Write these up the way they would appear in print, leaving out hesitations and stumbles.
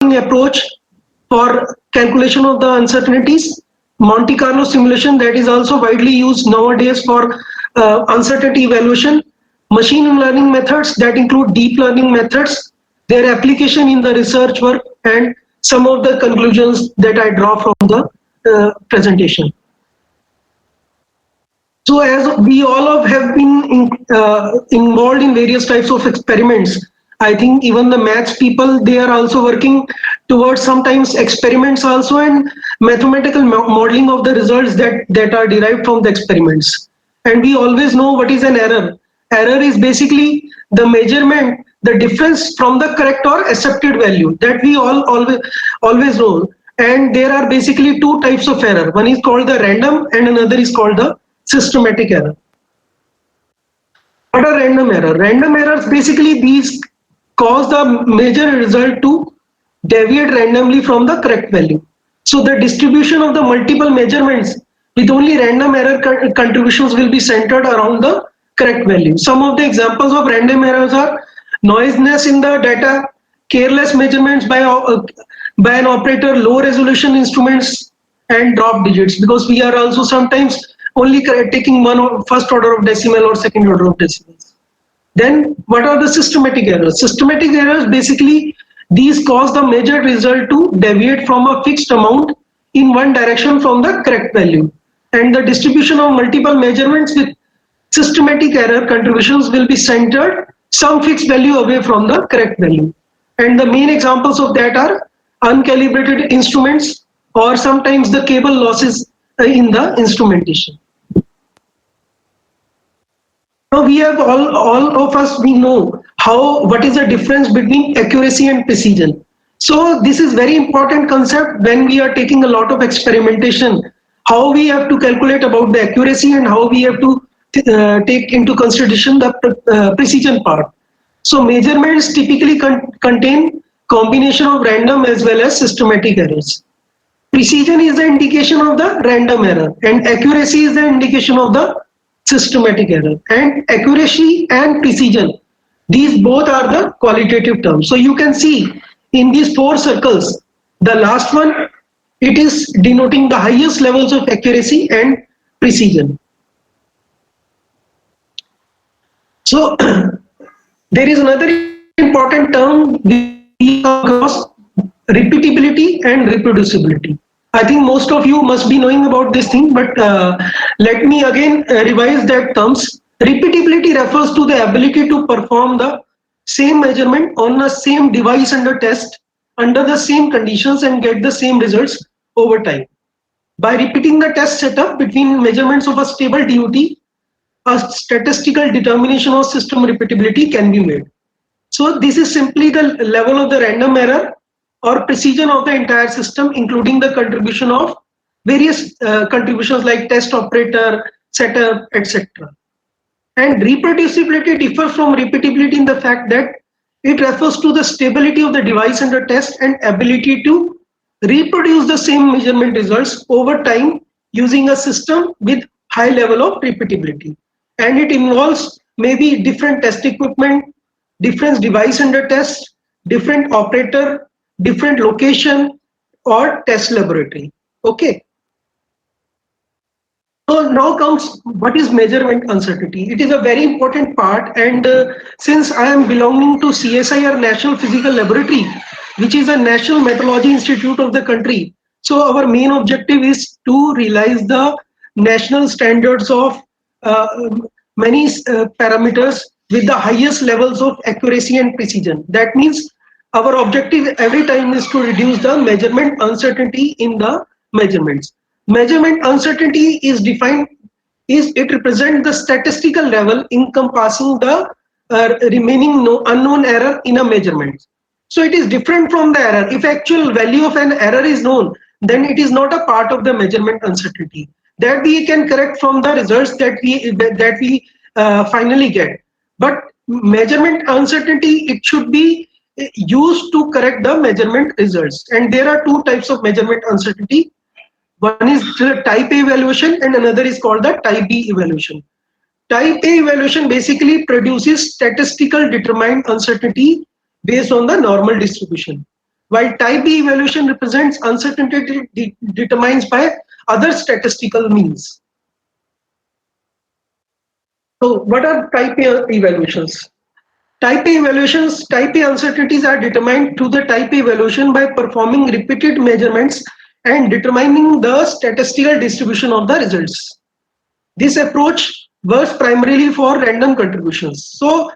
approach for calculation of the uncertainties. Monte Carlo simulation, that is also widely used nowadays for uncertainty evaluation. Machine learning methods that include deep learning methods, their application in the research work, and some of the conclusions that I draw from the presentation. So as we all have been involved in various types of experiments, I think even the maths people, they are also working towards sometimes experiments also and mathematical modeling of the results that are derived from the experiments. And we always know what is an error. Error is basically the measurement, the difference from the correct or accepted value, that we always know. And there are basically two types of error. One is called the random and another is called the systematic error. What are random error? Random errors, basically these cause the major result to deviate randomly from the correct value. So the distribution of the multiple measurements with only random error contributions will be centered around the correct value. Some of the examples of random errors are noisiness in the data, careless measurements by an operator, low resolution instruments, and drop digits, because we are also sometimes only taking first order of decimal or second order of decimals. Then what are the systematic errors? Systematic errors, basically these cause the measured result to deviate from a fixed amount in one direction from the correct value. And the distribution of multiple measurements with systematic error contributions will be centered some fixed value away from the correct value. And the main examples of that are uncalibrated instruments or sometimes the cable losses in the instrumentation. Now we have all of us, we know what is the difference between accuracy and precision. So this is very important concept when we are taking a lot of experimentation, how we have to calculate about the accuracy and how we have to take into consideration the precision part. So measurements typically contain combination of random as well as systematic errors. Precision is the indication of the random error and accuracy is the indication of the systematic error. And accuracy and precision, these both are the qualitative terms. So you can see in these four circles, the last one, it is denoting the highest levels of accuracy and precision. So there is another important term we come across, repeatability and reproducibility. I think most of you must be knowing about this thing, but let me again revise that terms. Repeatability refers to the ability to perform the same measurement on the same device under test, under the same conditions and get the same results over time. By repeating the test setup between measurements of a stable DUT, a statistical determination of system repeatability can be made. So this is simply the level of the random error or precision of the entire system, including the contribution of various contributions like test operator, setup, etc. And reproducibility differs from repeatability in the fact that it refers to the stability of the device under test and ability to reproduce the same measurement results over time using a system with high level of repeatability. And it involves maybe different test equipment, different device under test, different operator, different location or test laboratory. Okay. So now comes what is measurement uncertainty. It is a very important part, and since I am belonging to CSIR National Physical Laboratory, which is a national metrology institute of the country, so our main objective is to realize the national standards of many parameters with the highest levels of accuracy and precision. That means our objective every time is to reduce the measurement uncertainty in the measurements. Measurement uncertainty is defined, it represents the statistical level encompassing the remaining unknown error in a measurement. So it is different from the error. If actual value of an error is known, then it is not a part of the measurement uncertainty. That we can correct from the results that we finally get. But measurement uncertainty, it should be used to correct the measurement results. And there are two types of measurement uncertainty. One is the type A evaluation and another is called the type B evaluation. Type A evaluation basically produces statistical determined uncertainty based on the normal distribution. while type B evaluation represents uncertainty determined by other statistical means. So what are type A evaluations? Type A evaluations, type A uncertainties are determined through the type A evaluation by performing repeated measurements and determining the statistical distribution of the results. This approach works primarily for random contributions. So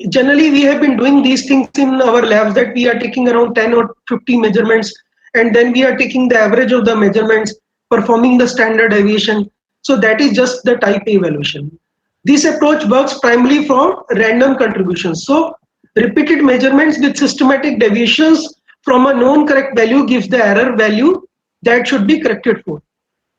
generally we have been doing these things in our labs, that we are taking around 10 or 50 measurements, and then we are taking the average of the measurements, performing the standard deviation. So that is just the type A evaluation. This approach works primarily for random contributions. So repeated measurements with systematic deviations from a known correct value gives the error value that should be corrected for.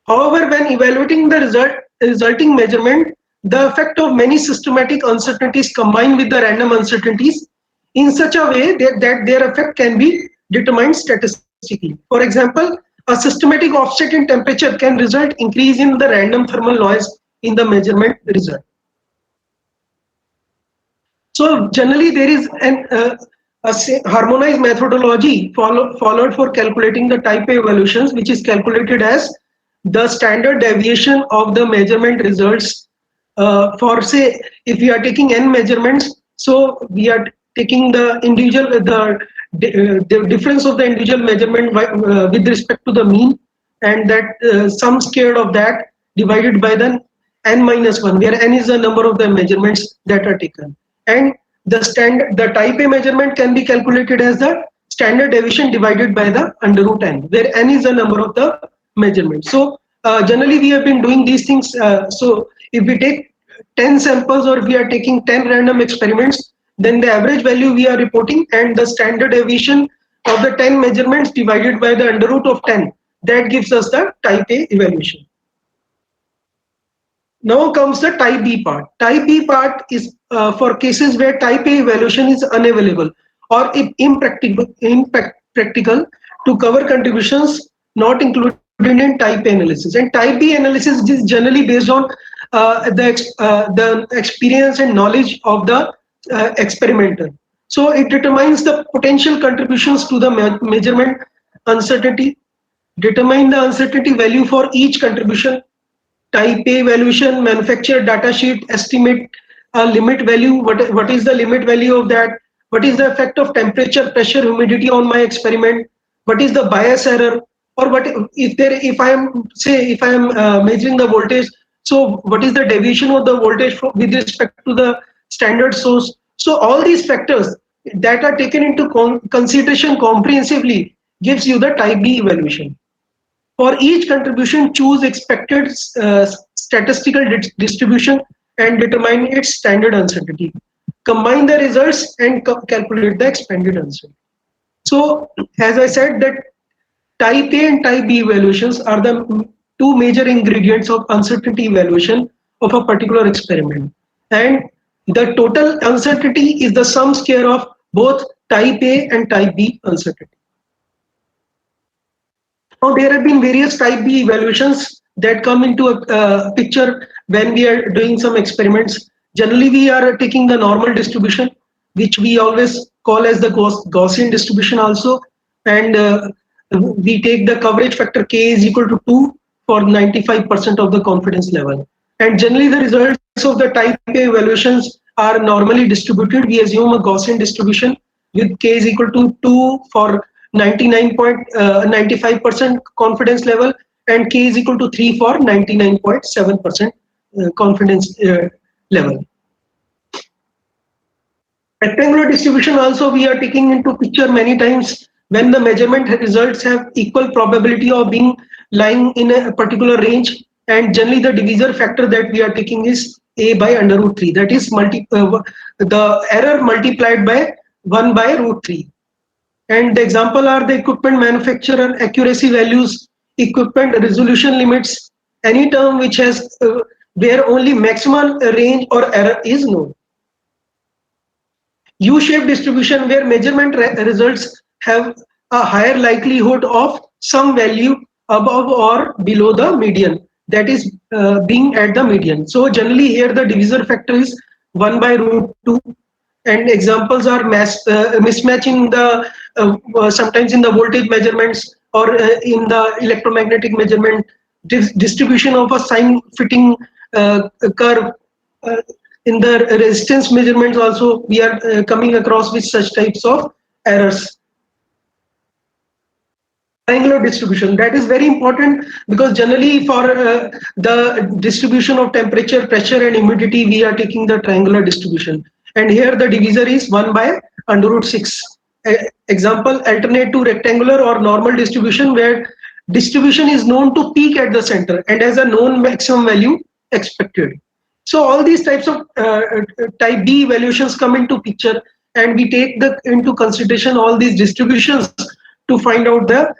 However, when evaluating the resulting measurement, the effect of many systematic uncertainties combined with the random uncertainties in such a way that their effect can be determined statistically. For example, a systematic offset in temperature can result increase in the random thermal noise in the measurement result. So generally there is a harmonized methodology followed for calculating the type A evaluations, which is calculated as the standard deviation of the measurement results. For say, if we are taking n measurements, so we are taking the individual the difference of the individual measurement with respect to the mean, and that sum squared of that divided by the n minus 1, where n is the number of the measurements that are taken. And the type A measurement can be calculated as the standard deviation divided by the under root n, where n is the number of the measurements. So generally we have been doing these things. So if we take 10 samples, or if we are taking 10 random experiments, then the average value we are reporting and the standard deviation of the 10 measurements divided by the under root of 10, that gives us the type A evaluation. Now comes the type B part. Type B part is for cases where type A evaluation is unavailable or impractical to cover contributions not included in type A analysis. And type B analysis is generally based on the experience and knowledge of the experimenter. So it determines the potential contributions to the measurement uncertainty, determine the uncertainty value for each contribution. Type A evaluation, manufacturer data sheet, estimate a limit value. What is the limit value of that? What is the effect of temperature, pressure, humidity on my experiment? What is the bias error? Or what if I am measuring the voltage? So what is the deviation of the voltage with respect to the standard source? So all these factors that are taken into consideration comprehensively gives you the type B evaluation. For each contribution, choose expected statistical distribution and determine its standard uncertainty. Combine the results and calculate the expanded uncertainty. So, as I said, that type A and type B evaluations are the two major ingredients of uncertainty evaluation of a particular experiment. And the total uncertainty is the sum square of both type A and type B uncertainty. Now, there have been various type B evaluations that come into a picture when we are doing some experiments. Generally, we are taking the normal distribution, which we always call as the Gaussian distribution also. And we take the coverage factor K is equal to 2 for 95% of the confidence level. And generally, the results of the type A evaluations are normally distributed. We assume a Gaussian distribution with K is equal to 2 for 99.95% confidence level, and K is equal to 3 for 99.7% confidence level. Rectangular distribution also we are taking into picture many times when the measurement results have equal probability of being lying in a particular range, and generally the divisor factor that we are taking is A by under root 3, that is the error multiplied by 1 by root 3. And the example are the equipment manufacturer, accuracy values, equipment resolution limits, any term which has where only maximum range or error is known. U-shaped distribution, where measurement results have a higher likelihood of some value above or below the median, that is being at the median. So generally here the divisor factor is 1 by root 2, and examples are mismatch in the sometimes in the voltage measurements or in the electromagnetic measurement, distribution of a sign fitting curve. Uh, in the resistance measurements also, we are coming across with such types of errors. Triangular distribution, that is very important, because generally for the distribution of temperature, pressure and humidity, we are taking the triangular distribution, and here the divisor is 1 by under root 6. Example, alternate to rectangular or normal distribution, where distribution is known to peak at the center and has a known maximum value expected. So all these types of type B evaluations come into picture, and we take into consideration all these distributions to find out the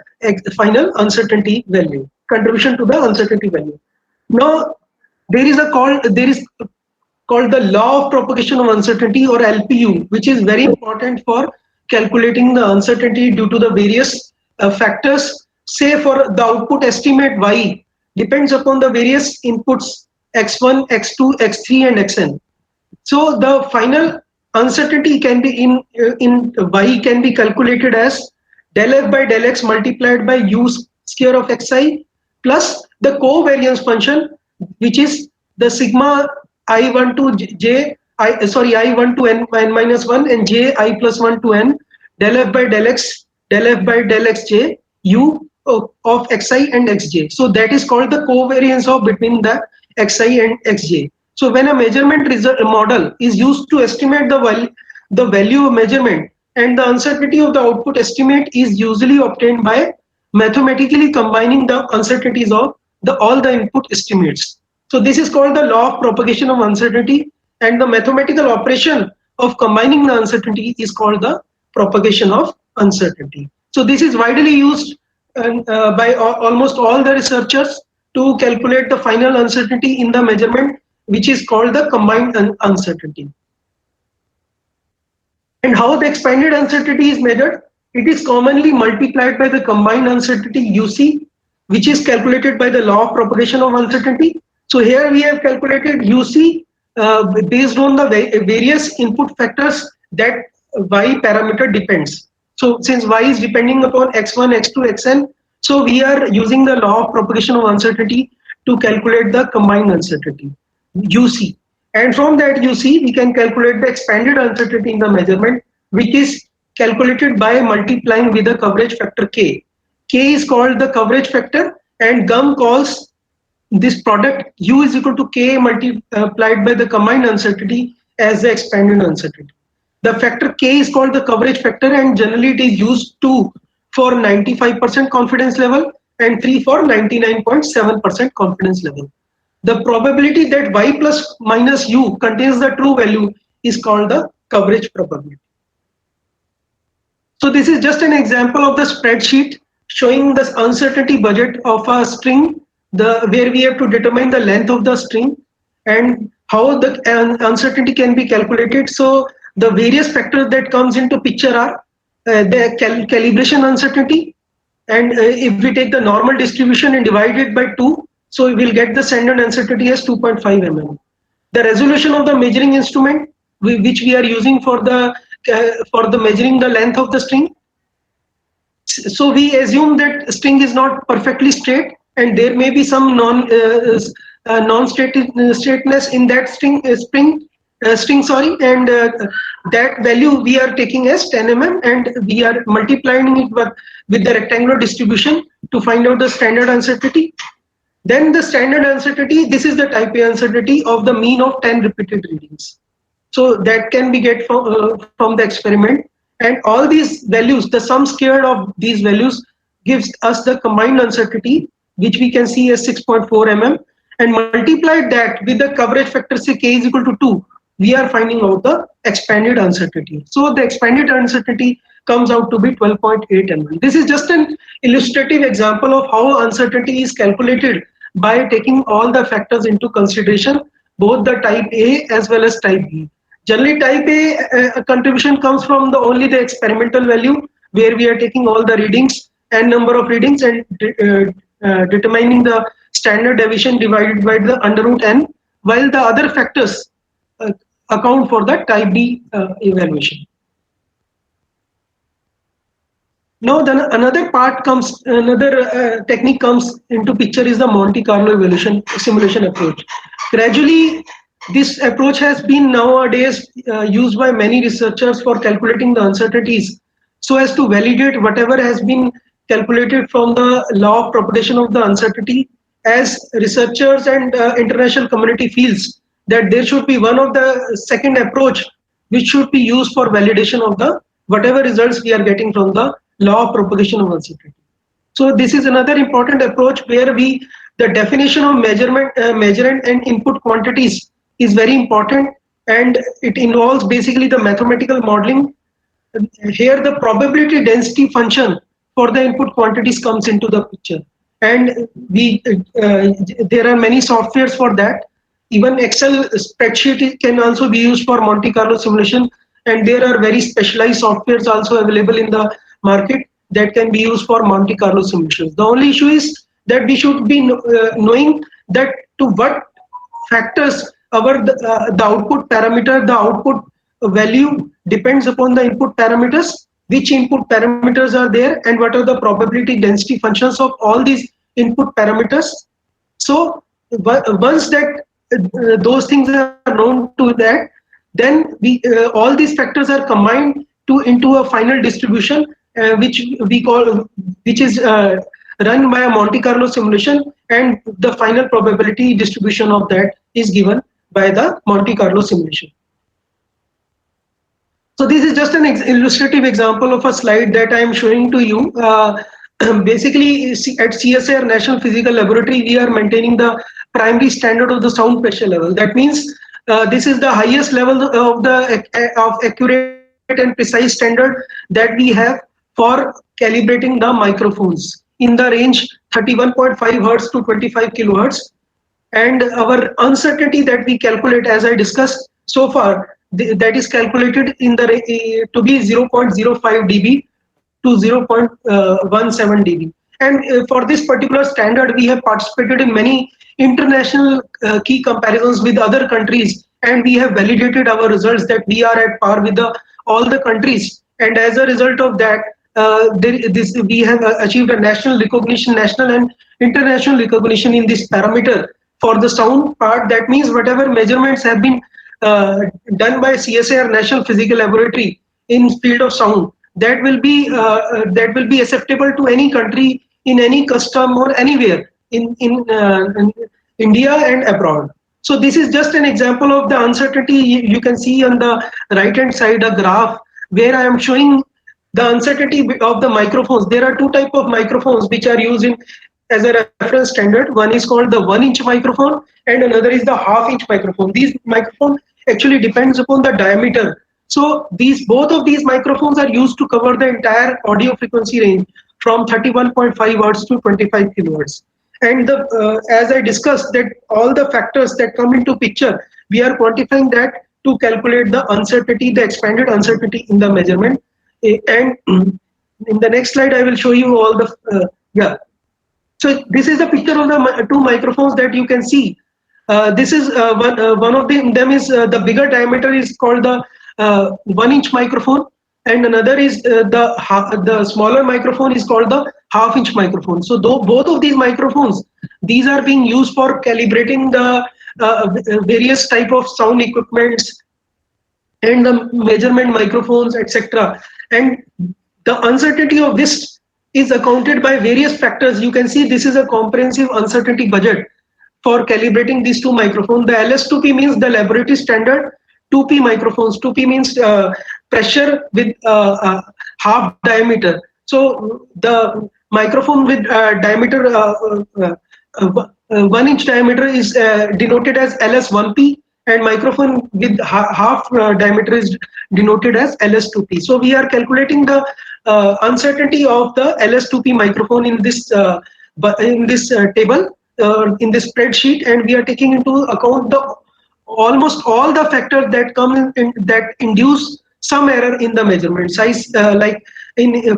final uncertainty value, contribution to the uncertainty value. Now there is called the law of propagation of uncertainty, or LPU, which is very important for calculating the uncertainty due to the various factors. Say for the output estimate Y depends upon the various inputs x1, x2, x3 and xn. So the final uncertainty can be in Y can be calculated as del f by del x multiplied by u square of xi plus the covariance function, which is the sigma I1 to j I1 to n minus 1 and j I plus 1 to n del f by del x xj u of xi and xj. So that is called the covariance of between the xi and xj. So when a measurement result model is used to estimate the value of measurement, and the uncertainty of the output estimate is usually obtained by mathematically combining the uncertainties of all the input estimates. So this is called the law of propagation of uncertainty, and the mathematical operation of combining the uncertainty is called the propagation of uncertainty. So this is widely used by almost all the researchers to calculate the final uncertainty in the measurement, which is called the combined uncertainty. And how the expanded uncertainty is measured? It is commonly multiplied by the combined uncertainty UC, which is calculated by the law of propagation of uncertainty. So here we have calculated UC based on the various input factors that Y parameter depends. So since Y is depending upon x1, x2, xn, so we are using the law of propagation of uncertainty to calculate the combined uncertainty, UC. And from that UC, we can calculate the expanded uncertainty in the measurement, which is calculated by multiplying with the coverage factor K. K is called the coverage factor, and GUM calls this product U is equal to K multiplied by the combined uncertainty as the expanded uncertainty. The factor K is called the coverage factor, and generally it is used for 95% confidence level and 3 for 99.7% confidence level. The probability that Y plus minus U contains the true value is called the coverage probability. So this is just an example of the spreadsheet showing the uncertainty budget of a string, where we have to determine the length of the string and how the uncertainty can be calculated. So the various factors that comes into picture are the calibration uncertainty, and if we take the normal distribution and divide it by 2, so we will get the standard uncertainty as 2.5 mm. The resolution of the measuring instrument, which we are using for the measuring the length of the string. So we assume that string is not perfectly straight, and there may be some non-straightness in that string, and that value we are taking as 10 mm, and we are multiplying it with the rectangular distribution to find out the standard uncertainty. Then the standard uncertainty, this is the type A uncertainty of the mean of 10 repeated readings. So that can be get from the experiment, and all these values, the sum squared of these values gives us the combined uncertainty, which we can see as 6.4 mm, and multiplied that with the coverage factor, say K is equal to 2, we are finding out the expanded uncertainty. So the expanded uncertainty comes out to be 12.8 mm. This is just an illustrative example of how uncertainty is calculated by taking all the factors into consideration, both the type A as well as type B. Generally, type A contribution comes from only the experimental value, where we are taking all the readings and number of readings and determining the standard deviation divided by the under root n, while the other factors account for the type D evaluation. Now then another part comes, another technique comes into picture is the Monte Carlo evaluation simulation approach. Gradually, this approach has been nowadays used by many researchers for calculating the uncertainties so as to validate whatever has been calculated from the law of propagation of the uncertainty, as researchers and international community feels that there should be one of the second approach which should be used for validation of the whatever results we are getting from the law of propagation of uncertainty. So this is another important approach where the definition of measurement and input quantities is very important, and it involves basically the mathematical modeling. Here the probability density function for the input quantities comes into the picture, and there are many softwares for that. Even Excel spreadsheet can also be used for Monte Carlo simulation, and there are very specialized softwares also available in the market that can be used for Monte Carlo simulations. The only issue is that we should be knowing that to what factors the output parameter, the output value depends upon the input parameters, which input parameters are there, and what are the probability density functions of all these input parameters. So once that those things are known to that, then all these factors are combined into a final distribution, which is run by a Monte Carlo simulation, and the final probability distribution of that is given by the Monte Carlo simulation. So this is just an illustrative example of a slide that I am showing to you. Basically, at CSIR National Physical Laboratory, we are maintaining the primary standard of the sound pressure level. That means this is the highest level of accurate and precise standard that we have for calibrating the microphones in the range 31.5 hertz to 25 kilohertz. And our uncertainty that we calculate, as I discussed so far, that is calculated in the to be 0.05 dB to 0.17 dB. And for this particular standard, we have participated in many international key comparisons with other countries, and we have validated our results that we are at par with all the countries. And as a result of that, we have achieved a national recognition, national and international recognition in this parameter for the sound part. That means whatever measurements have been done by CSIR National Physical Laboratory in field of sound, that will be acceptable to any country, in any custom or anywhere in India and abroad. So this is just an example of the uncertainty. You can see on the right hand side a graph where I am showing the uncertainty of the microphones. There are two types of microphones which are used as a reference standard. One is called the 1-inch microphone and another is the half-inch microphone. These microphones actually depends upon the diameter. So both of these microphones are used to cover the entire audio frequency range from 31.5 hertz to 25 kilohertz. And as I discussed, that all the factors that come into picture, we are quantifying that to calculate the uncertainty, the expanded uncertainty in the measurement. And in the next slide, I will show you all the So this is the picture of the two microphones that you can see. This is one of them is the bigger diameter is called the 1-inch microphone, and another is the smaller microphone is called the half-inch microphone. So both of these microphones, these are being used for calibrating the various type of sound equipments and the measurement microphones, etc. And the uncertainty of this is accounted by various factors. You can see this is a comprehensive uncertainty budget for calibrating these two microphones. The LS2P means the laboratory standard 2P microphones. 2P means pressure with half diameter. So the microphone with diameter 1-inch diameter is denoted as LS1P, and microphone with half diameter is denoted as LS2P. So we are calculating the uncertainty of the LS2P microphone in this table, in this spreadsheet, and we are taking into account almost all the factors that come in that induce some error in the measurement size. Like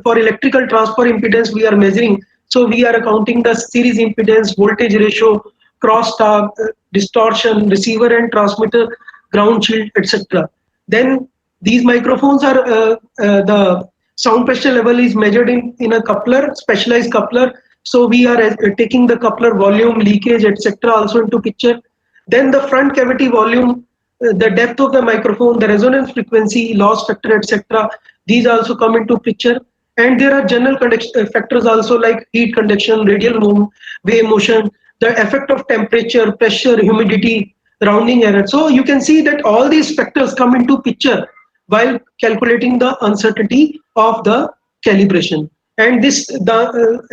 for electrical transfer impedance, we are measuring. So we are accounting the series impedance, voltage ratio, crosstalk, distortion, receiver and transmitter ground shield, etc. Then these microphones are the sound pressure level is measured in a coupler, specialized coupler. So we are taking the coupler volume, leakage, etc. also into picture. Then the front cavity volume, the depth of the microphone, the resonance frequency, loss factor, etc. These also come into picture. And there are general factors also like heat conduction, radial wave motion, the effect of temperature, pressure, humidity, rounding error. So you can see that all these factors come into picture while calculating the uncertainty of the calibration. And this,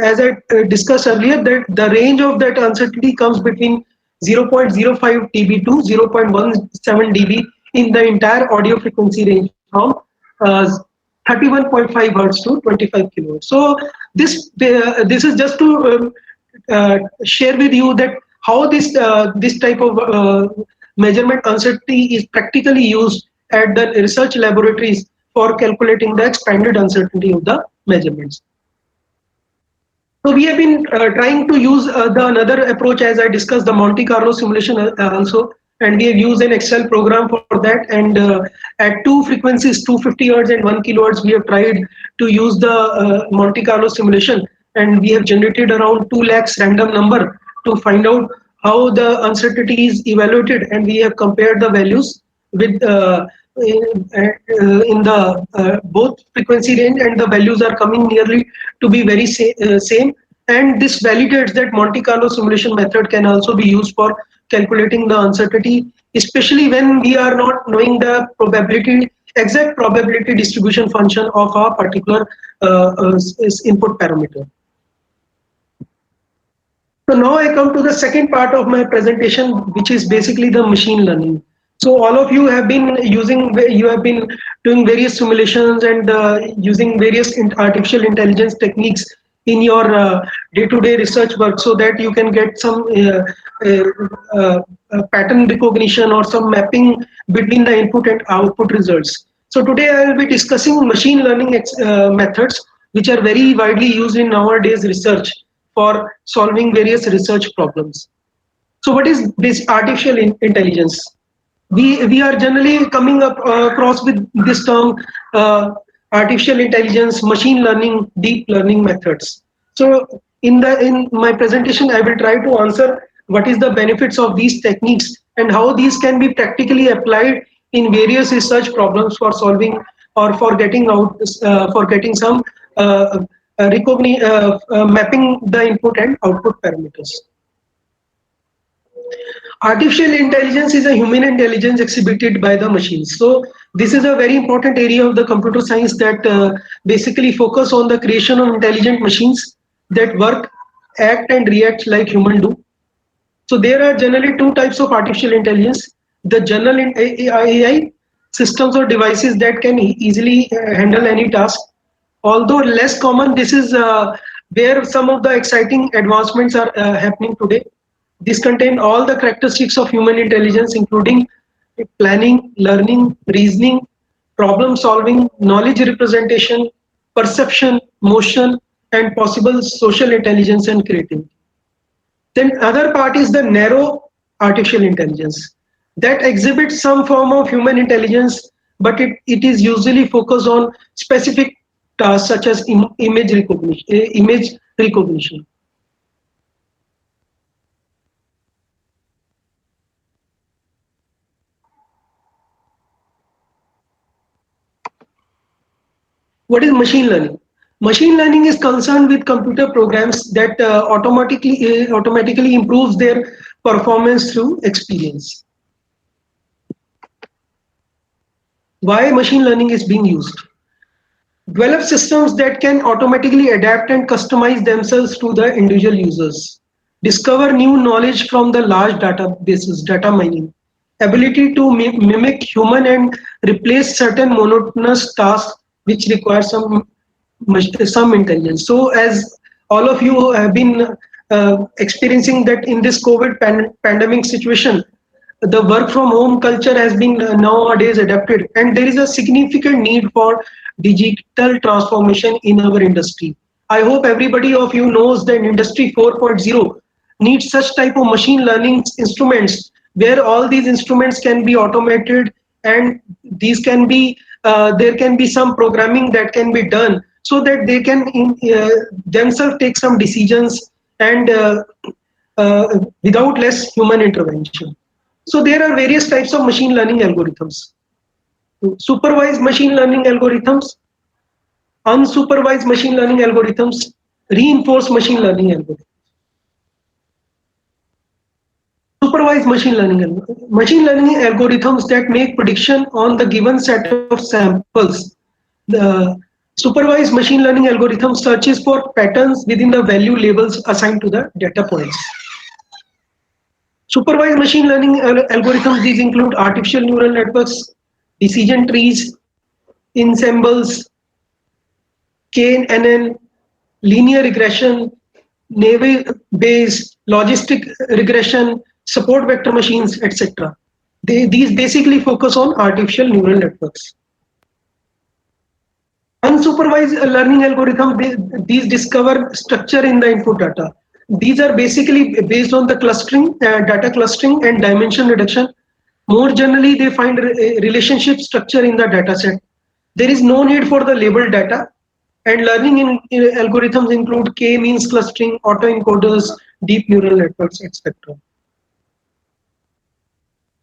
as I discussed earlier, that the range of that uncertainty comes between 0.05 dB to 0.17 dB in the entire audio frequency range from uh, 31.5 hertz to 25 kilohertz. So this is just to share with you that how this type of measurement uncertainty is practically used at the research laboratories for calculating the expanded uncertainty of the measurements. So we have been trying to use the another approach, as I discussed, the Monte Carlo simulation also, and we have used an Excel program for that. And at two frequencies, 250 hertz and 1 kilohertz, we have tried to use the Monte Carlo simulation, and we have generated around 2 lakhs random number to find out how the uncertainty is evaluated, and we have compared the values with in the both frequency range, and the values are coming nearly to be very same. And this validates that Monte Carlo simulation method can also be used for calculating the uncertainty, especially when we are not knowing the exact probability distribution function of a particular input parameter. So now I come to the second part of my presentation, which is basically the machine learning. So all of you have been doing various simulations and using various artificial intelligence techniques in your day-to-day research work, so that you can get some pattern recognition or some mapping between the input and output results. So today I will be discussing machine learning methods, which are very widely used in nowadays research for solving various research problems. So what is this artificial intelligence? We are generally coming up across with this term, artificial intelligence, machine learning, deep learning methods. So in my presentation, I will try to answer what is the benefits of these techniques and how these can be practically applied in various research problems for solving or for getting some mapping the input and output parameters. Artificial intelligence is a human intelligence exhibited by the machines. So this is a very important area of the computer science that basically focus on the creation of intelligent machines that work, act and react like human do. So there are generally two types of artificial intelligence: the general AI systems or devices that can easily handle any task. Although less common, this is where some of the exciting advancements are happening today. These contain all the characteristics of human intelligence, including planning, learning, reasoning, problem solving, knowledge representation, perception, motion, and possible social intelligence and creativity. Then other part is the narrow artificial intelligence that exhibits some form of human intelligence, but it is usually focused on specific tasks such as image recognition. What is machine learning? Machine learning is concerned with computer programs that automatically improves their performance through experience. Why machine learning is being used? Develop systems that can automatically adapt and customize themselves to the individual users. Discover new knowledge from the large databases, data mining. Ability to mimic human and replace certain monotonous tasks which require some intelligence. So as all of you have been experiencing that in this COVID pandemic situation, the work from home culture has been nowadays adapted, and there is a significant need for digital transformation in our industry. I hope everybody of you knows that Industry 4.0 needs such type of machine learning instruments where all these instruments can be automated, and these can be there can be some programming that can be done so that they can themselves take some decisions and without less human intervention. So there are various types of machine learning algorithms. Supervised machine learning algorithms, unsupervised machine learning algorithms, reinforced machine learning algorithms. Supervised machine learning algorithms that make prediction on the given set of samples. The supervised machine learning algorithm searches for patterns within the value labels assigned to the data points. Supervised machine learning algorithms, these include artificial neural networks, decision trees, ensembles, KNN, linear regression, Naive-Bayes, logistic regression, support vector machines, etc. These basically focus on artificial neural networks. Unsupervised learning algorithms, these discover structure in the input data. These are basically based on the clustering, data clustering and dimension reduction. More generally, they find a relationship structure in the data set. There is no need for the labeled data. And learning in algorithms include k-means clustering, autoencoders, deep neural networks, etc.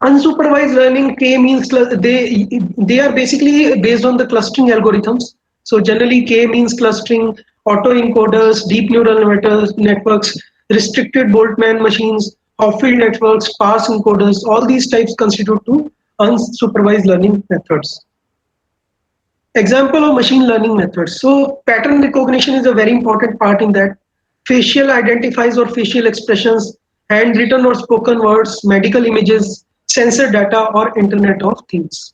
Unsupervised learning k-means they are basically based on the clustering algorithms. So generally k-means clustering, autoencoders, deep neural networks, restricted Boltzmann machines, Hopfield networks, sparse encoders, all these types constitute to unsupervised learning methods. Example of machine learning methods. So pattern recognition is a very important part in that. Facial identifiers or facial expressions, handwritten or spoken words, medical images, sensor data, or Internet of Things.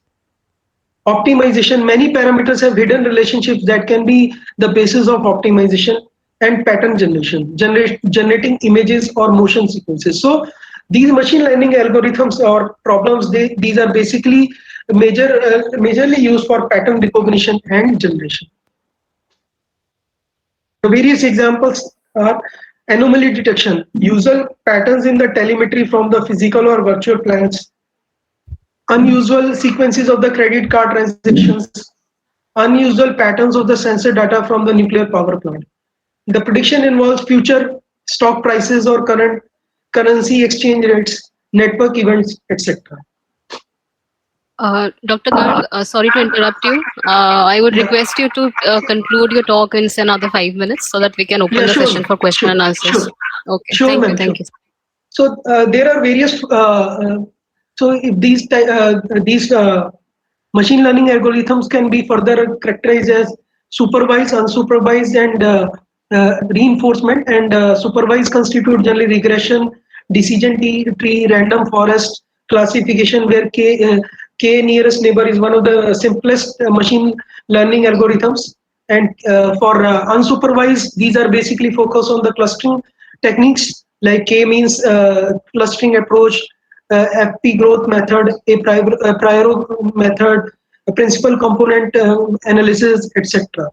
Optimization. Many parameters have hidden relationships that can be the basis of optimization, and pattern generation, generating images or motion sequences. So these machine learning algorithms or problems, these are basically majorly used for pattern recognition and generation. The various examples are anomaly detection, usual patterns in the telemetry from the physical or virtual plants, unusual sequences of the credit card transactions, unusual patterns of the sensor data from the nuclear power plant. The prediction involves future stock prices or current currency exchange rates, network events, etc. Dr. Garg, sorry to interrupt you. I would request you to conclude your talk in say another 5 minutes so that we can open the session for question and answers. Okay, thank you, thank you. So there are various. So if these machine learning algorithms can be further characterized as supervised, unsupervised, and reinforcement. And supervised constitute generally regression, decision tree, random forest classification, where k nearest neighbor is one of the simplest machine learning algorithms. And for unsupervised, these are basically focused on the clustering techniques like k-means clustering approach, FP growth method, a prior method, a principal component analysis, etc.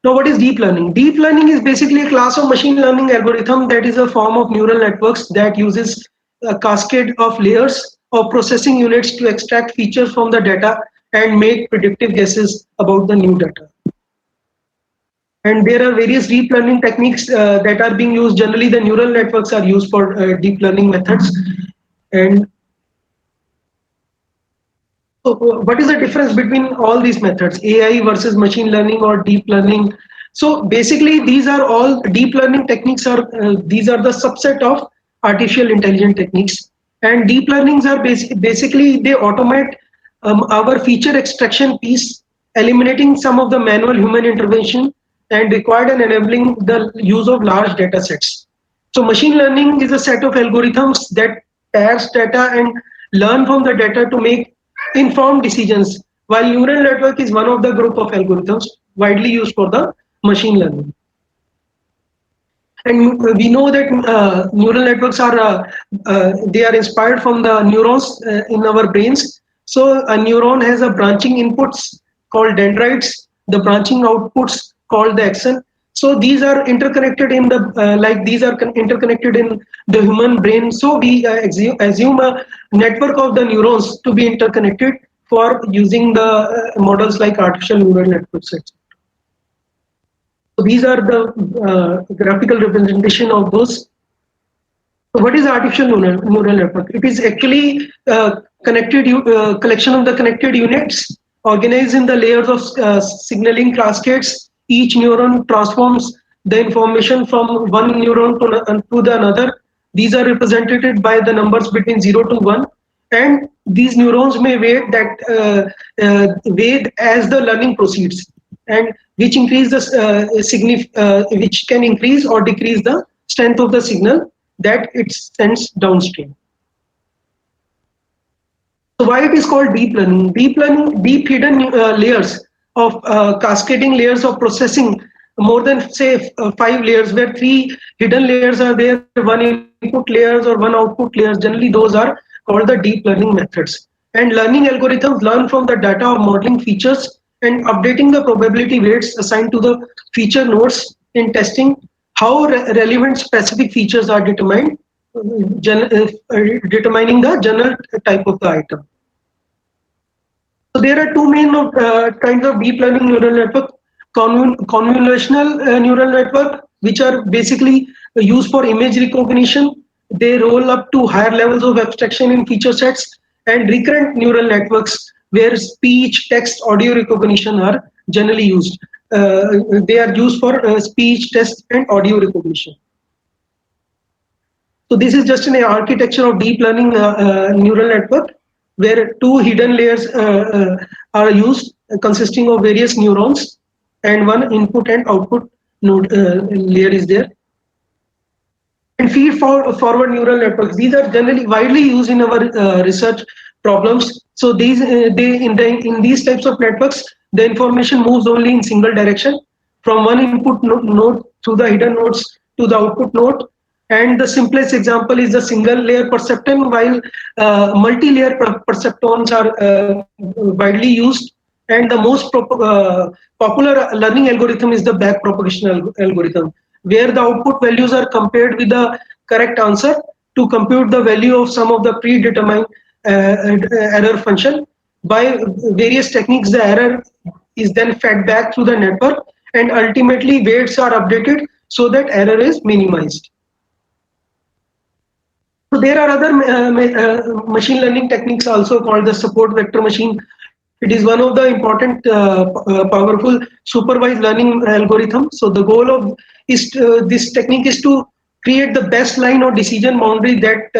Now, what is deep learning? Deep learning is basically a class of machine learning algorithm that is a form of neural networks that uses a cascade of layers of processing units to extract features from the data and make predictive guesses about the new data. And there are various deep learning techniques that are being used. Generally, the neural networks are used for deep learning methods. And so what is the difference between all these methods, AI versus machine learning or deep learning? So basically, these are all deep learning techniques these are the subset of artificial intelligence techniques. And deep learnings are basically they automate our feature extraction piece, eliminating some of the manual human intervention and required and enabling the use of large data sets. So machine learning is a set of algorithms that parse data and learn from the data to make informed decisions, while neural network is one of the group of algorithms widely used for the machine learning. And we know that neural networks are they are inspired from the neurons in our brains. So a neuron has a branching inputs called dendrites, the branching outputs called the axon. So these are interconnected in the interconnected in the human brain. So we assume a network of the neurons to be interconnected for using the models like artificial neural networks. So these are the graphical representation of those. So what is artificial neural network? It is actually collection of the connected units organized in the layers of signaling cascades. Each neuron transforms the information from one neuron to the another. These are represented by the numbers between 0 to 1, and these neurons may wait as the learning proceeds, and which which can increase or decrease the strength of the signal that it sends downstream. So why it is called deep learning? Deep hidden layers of cascading layers of processing, more than say 5 layers, where 3 hidden layers are there, 1 input layers or 1 output layers. Generally, those are called the deep learning methods. And learning algorithms learn from the data of modeling features and updating the probability weights assigned to the feature nodes in testing how relevant specific features are determined, determining the general type of the item. So there are two main kinds of deep learning neural network: convolutional neural network, which are basically used for image recognition. They roll up to higher levels of abstraction in feature sets, and recurrent neural networks, where speech, text, audio recognition are generally used. They are used for speech, text, and audio recognition. So this is just an architecture of deep learning neural network, where 2 hidden layers are used, consisting of various neurons, and 1 input and output node layer is there. And forward neural networks, these are generally widely used in our research problems. So these in these types of networks, the information moves only in single direction, from one input node to the hidden nodes to the output node. And the simplest example is the single layer perceptron, while multi-layer perceptrons are widely used. And the most popular learning algorithm is the backpropagation algorithm, where the output values are compared with the correct answer to compute the value of some of the predetermined error function. By various techniques, the error is then fed back through the network, and ultimately weights are updated so that error is minimized. So there are other machine learning techniques also called the support vector machine. It is one of the important powerful supervised learning algorithm. So the goal of this technique is to create the best line or decision boundary that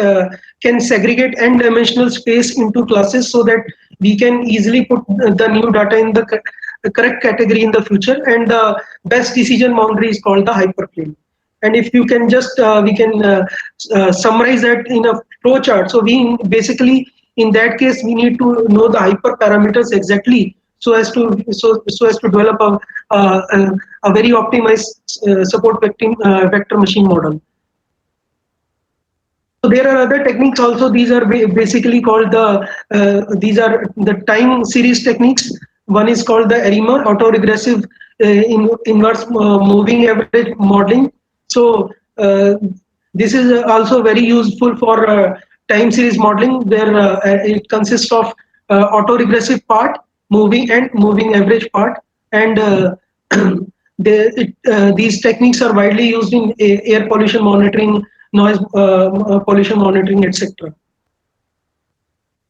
can segregate n-dimensional space into classes, so that we can easily put the new data in the correct category in the future. And the best decision boundary is called the hyperplane. And if you can just we can summarize that in a flow chart. So we basically, in that case, we need to know the hyperparameters exactly, so as to develop a very optimized support vector machine model. So there are other techniques also. These are basically called these are the time series techniques. One is called the ARIMA, autoregressive inverse moving average modeling. So this is also very useful for time series modeling, where it consists of autoregressive part, moving average part, and these techniques are widely used in air pollution monitoring, noise pollution monitoring, etc.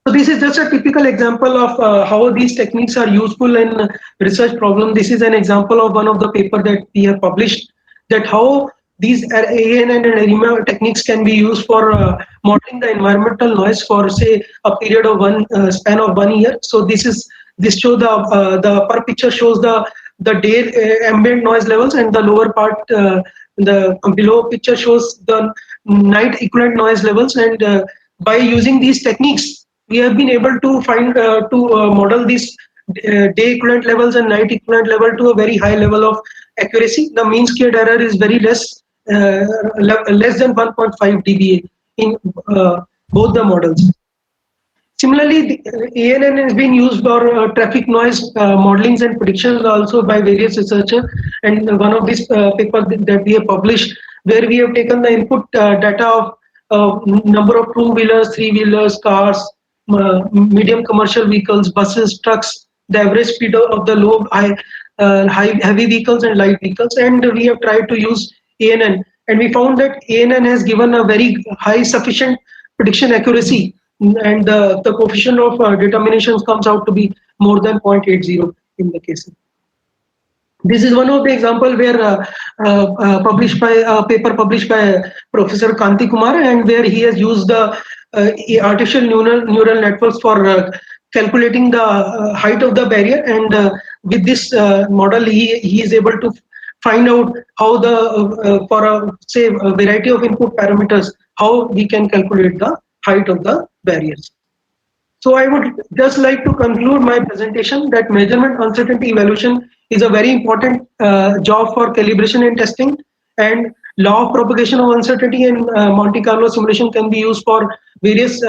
So this is just a typical example of how these techniques are useful in research problem. This is an example of one of the paper that we have published, that how these AAN and ARIMA techniques can be used for modeling the environmental noise for, say, a period of span of 1 year. So this shows the upper picture shows the day ambient noise levels, and the lower part, the below picture shows the night equivalent noise levels. And by using these techniques, we have been able to find model these day equivalent levels and night equivalent level to a very high level of accuracy. The mean squared error is very less than 1.5 dBA in both the models. Similarly, the ANN has been used for traffic noise modelings and predictions also by various researchers. And one of these papers that we have published, where we have taken the input data of number of two-wheelers, three-wheelers, cars, medium commercial vehicles, buses, trucks, the average speed of the low, heavy vehicles and light vehicles, and we have tried to use ANN, and we found that ANN has given a very high sufficient prediction accuracy, and the coefficient of determinations comes out to be more than 0.80 in the case. This is one of the example where published by a paper published by Professor Kanti Kumar, and where he has used the artificial neural networks for calculating the height of the barrier, and with this model he is able to find out how the for a say a variety of input parameters, how we can calculate the height of the barriers. So I would just like to conclude my presentation that measurement uncertainty evaluation is a very important job for calibration and testing, and law of propagation of uncertainty and Monte Carlo simulation can be used for various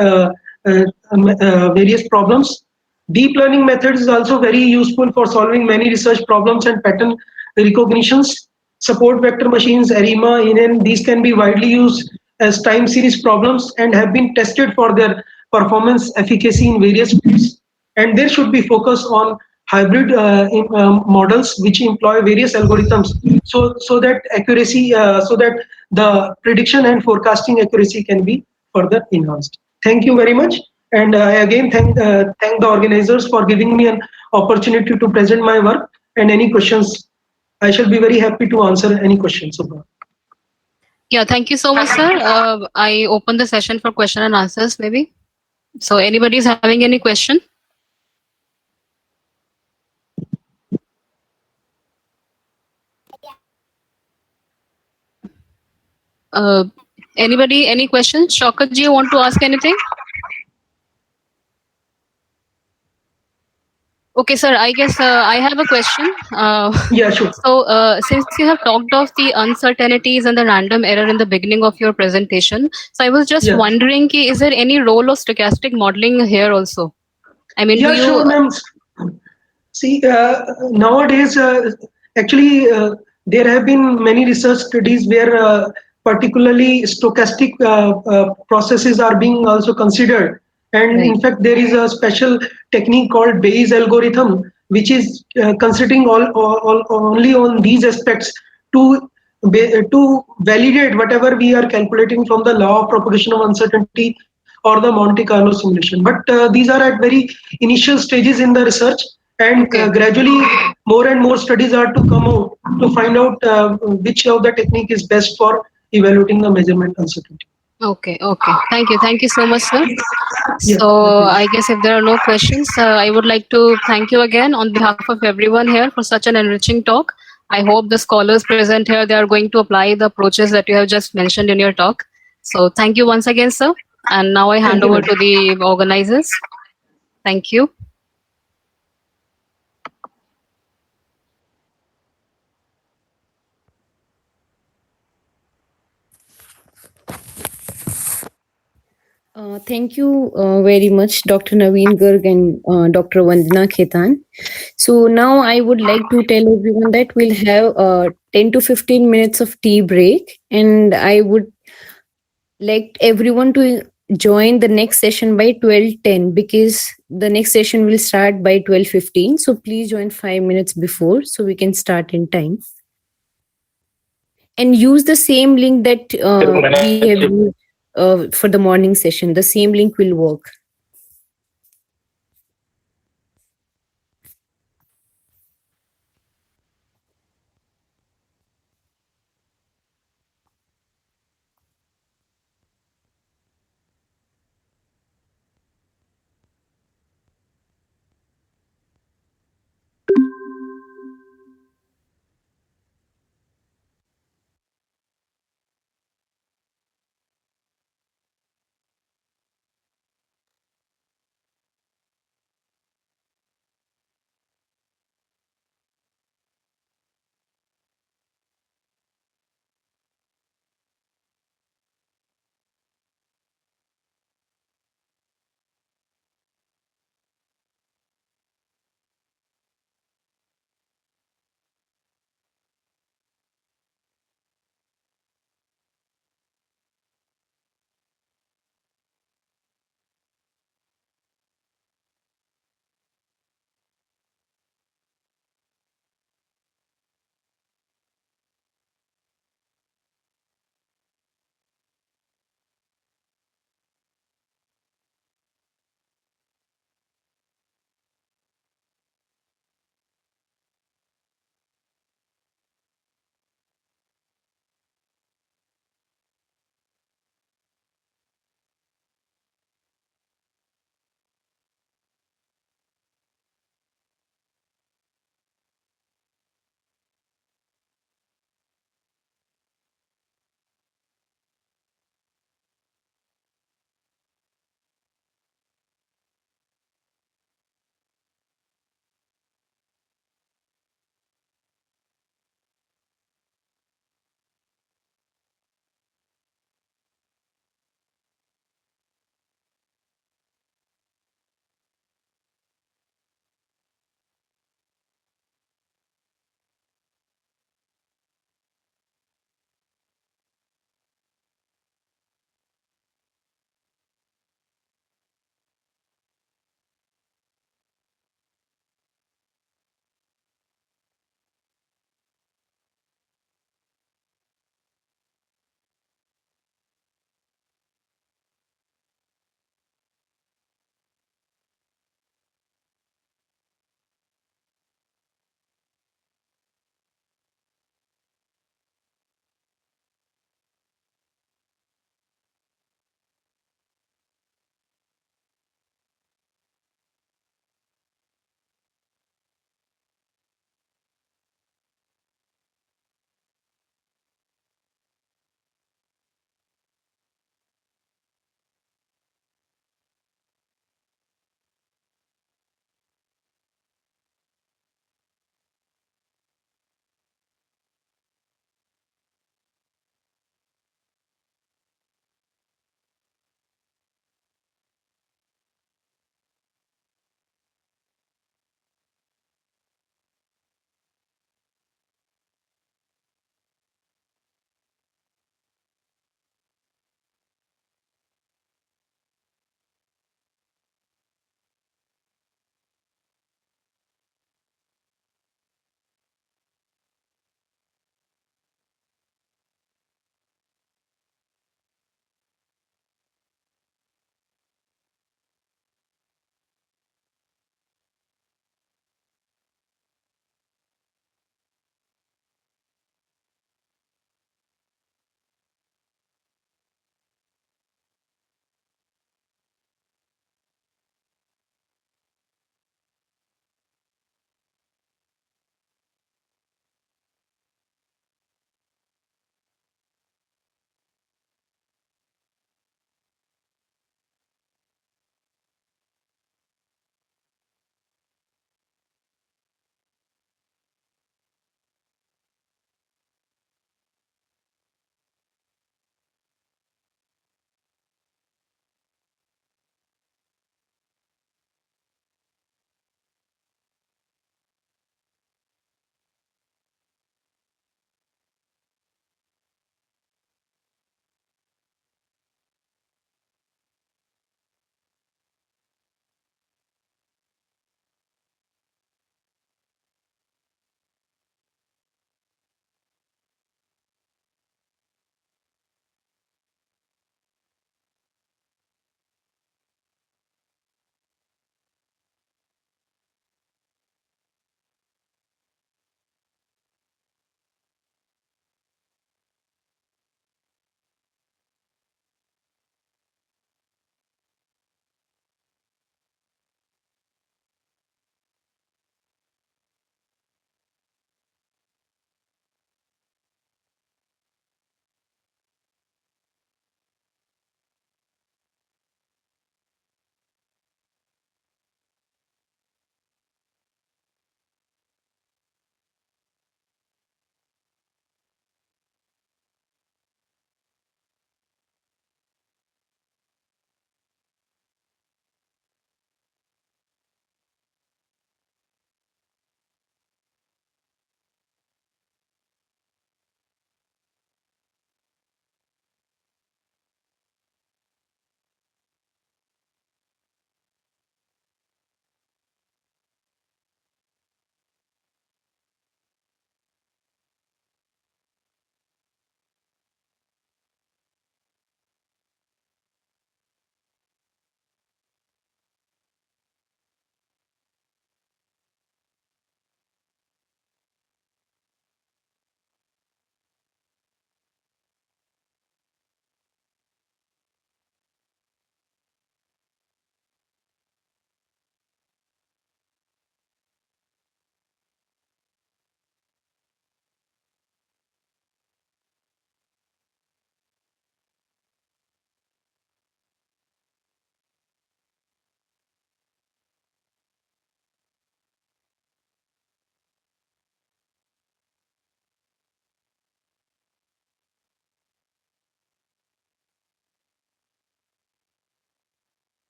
various problems. Deep learning methods is also very useful for solving many research problems and pattern recognitions. Support vector machines, ARIMA, INN, these can be widely used as time series problems and have been tested for their performance efficacy in various fields. And there should be focus on hybrid models which employ various algorithms, so that accuracy, so that the prediction and forecasting accuracy can be further enhanced. Thank you very much, and I again thank the organizers for giving me an opportunity to present my work. And any questions, I shall be very happy to answer any questions about. Yeah, thank you so much, sir. I open the session for question and answers, maybe. So anybody is having any question? Anybody, any questions? Shaukat ji, you want to ask anything? Okay, sir, I guess I have a question. Yeah, sure. So since you have talked of the uncertainties and the random error in the beginning of your presentation, so I was just wondering, is there any role of stochastic modeling here also? I mean, yeah, do you... Sure, ma'am. See, nowadays, actually, there have been many research studies where particularly stochastic processes are being also considered. And Right. in fact, there is a special technique called Bayes algorithm, which is considering only on these aspects to validate whatever we are calculating from the law of propagation of uncertainty or the Monte Carlo simulation. But these are at very initial stages in the research, and gradually more and more studies are to come out to find out which of the technique is best for evaluating the measurement uncertainty. Okay. Thank you so much, sir. Yeah, So I guess if there are no questions, I would like to thank you again on behalf of everyone here for such an enriching talk. I hope the scholars present here, they are going to apply the approaches that you have just mentioned in your talk. So thank you once again, sir. And now I hand over to the organizers. Thank you. Thank you very much, Dr. Naveen Garg and Dr. Vandana Khetan. So now I would like to tell everyone that we'll have 10 to 15 minutes of tea break, and I would like everyone to join the next session by 12:10 because the next session will start by 12:15. So please join 5 minutes before so we can start in time. And use the same link that we have used for the morning session. The same link will work.